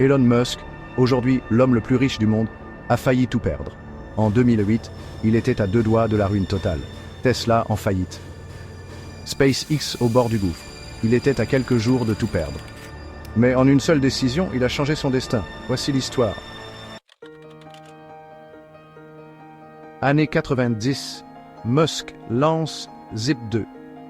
Elon Musk, aujourd'hui l'homme le plus riche du monde, a failli tout perdre. En 2008, il était à 2 doigts de la ruine totale. Tesla en faillite. SpaceX au bord du gouffre. Il était à quelques jours de tout perdre. Mais en une seule décision, il a changé son destin. Voici l'histoire. Année 90, Musk lance Zip2,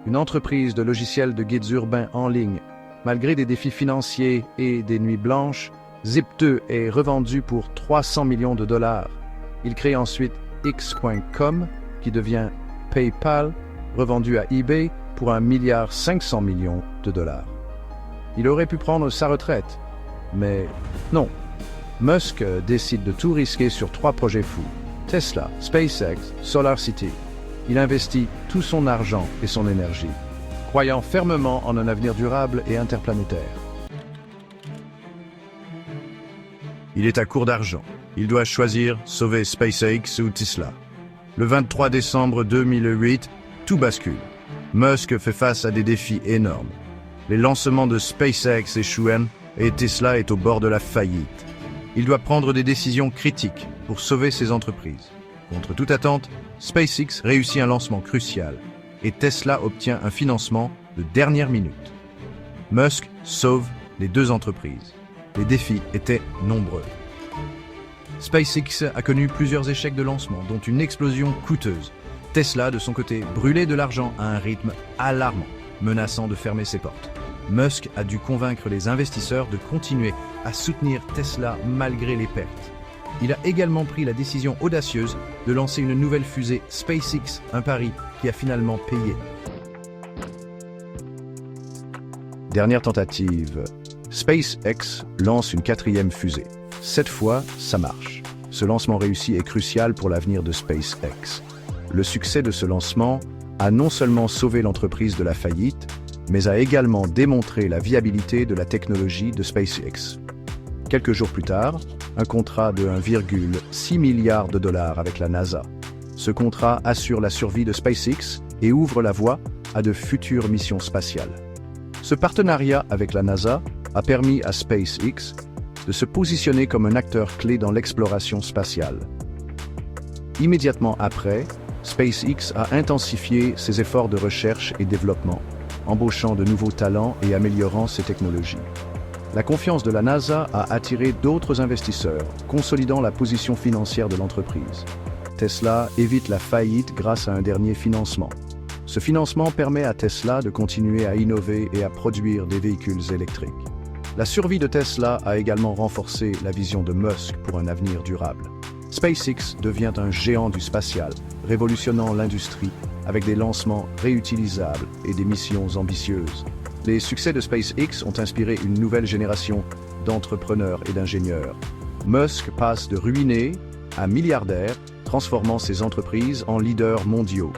une entreprise de logiciels de guides urbains en ligne. Malgré des défis financiers et des nuits blanches, Zip2 est revendu pour 300 millions de dollars. Il crée ensuite X.com, qui devient PayPal, revendu à eBay pour 1,5 milliard de dollars. Il aurait pu prendre sa retraite, mais non. Musk décide de tout risquer sur 3 projets fous. Tesla, SpaceX, SolarCity. Il investit tout son argent et son énergie, croyant fermement en un avenir durable et interplanétaire. Il est à court d'argent. Il doit choisir sauver SpaceX ou Tesla. Le 23 décembre 2008, tout bascule. Musk fait face à des défis énormes. Les lancements de SpaceX échouent et Tesla est au bord de la faillite. Il doit prendre des décisions critiques pour sauver ses entreprises. Contre toute attente, SpaceX réussit un lancement crucial et Tesla obtient un financement de dernière minute. Musk sauve les 2 entreprises. Les défis étaient nombreux. SpaceX a connu plusieurs échecs de lancement, dont une explosion coûteuse. Tesla, de son côté, brûlait de l'argent à un rythme alarmant, menaçant de fermer ses portes. Musk a dû convaincre les investisseurs de continuer à soutenir Tesla malgré les pertes. Il a également pris la décision audacieuse de lancer une nouvelle fusée SpaceX, un pari qui a finalement payé. Dernière tentative. SpaceX lance une 4e fusée. Cette fois, ça marche. Ce lancement réussi est crucial pour l'avenir de SpaceX. Le succès de ce lancement a non seulement sauvé l'entreprise de la faillite, mais a également démontré la viabilité de la technologie de SpaceX. Quelques jours plus tard, un contrat de 1,6 milliard de dollars avec la NASA. Ce contrat assure la survie de SpaceX et ouvre la voie à de futures missions spatiales. Ce partenariat avec la NASA a permis à SpaceX de se positionner comme un acteur clé dans l'exploration spatiale. Immédiatement après, SpaceX a intensifié ses efforts de recherche et développement, embauchant de nouveaux talents et améliorant ses technologies. La confiance de la NASA a attiré d'autres investisseurs, consolidant la position financière de l'entreprise. Tesla évite la faillite grâce à un dernier financement. Ce financement permet à Tesla de continuer à innover et à produire des véhicules électriques. La survie de Tesla a également renforcé la vision de Musk pour un avenir durable. SpaceX devient un géant du spatial, révolutionnant l'industrie avec des lancements réutilisables et des missions ambitieuses. Les succès de SpaceX ont inspiré une nouvelle génération d'entrepreneurs et d'ingénieurs. Musk passe de ruiné à milliardaire, transformant ses entreprises en leaders mondiaux.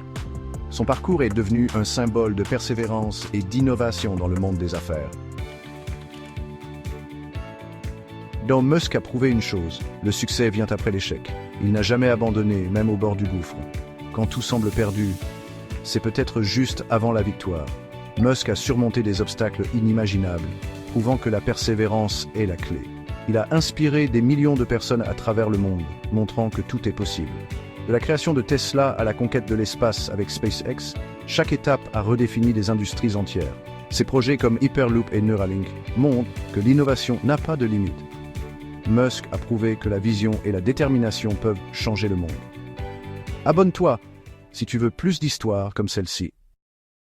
Son parcours est devenu un symbole de persévérance et d'innovation dans le monde des affaires. Donc Musk a prouvé une chose, le succès vient après l'échec. Il n'a jamais abandonné, même au bord du gouffre. Quand tout semble perdu, c'est peut-être juste avant la victoire. Musk a surmonté des obstacles inimaginables, prouvant que la persévérance est la clé. Il a inspiré des millions de personnes à travers le monde, montrant que tout est possible. De la création de Tesla à la conquête de l'espace avec SpaceX, chaque étape a redéfini des industries entières. Ces projets comme Hyperloop et Neuralink montrent que l'innovation n'a pas de limite. Musk a prouvé que la vision et la détermination peuvent changer le monde. Abonne-toi si tu veux plus d'histoires comme celle-ci.